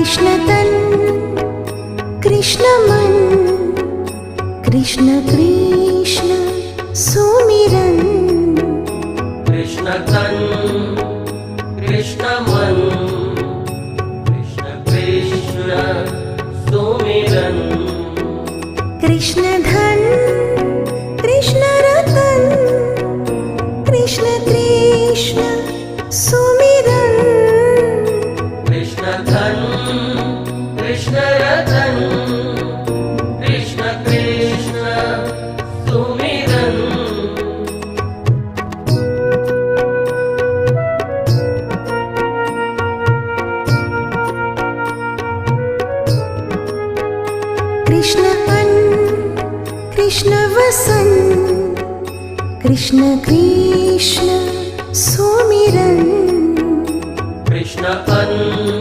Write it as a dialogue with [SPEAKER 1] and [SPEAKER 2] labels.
[SPEAKER 1] कृष्ण तन कृष्ण मन कृष्ण कृष्ण सुमिरन
[SPEAKER 2] कृष्ण तन कृष्ण मन कृष्ण कृष्ण सुमिरन
[SPEAKER 1] कृष्ण धन कृष्ण रतन कृष्ण कृष्ण सुमिरन
[SPEAKER 2] कृष्ण धन कृष्ण रतन कृष्ण कृष्ण सुमिरन
[SPEAKER 1] कृष्ण अन्न कृष्ण वसन कृष्ण कृष्ण सुमिरन
[SPEAKER 2] कृष्ण अन्न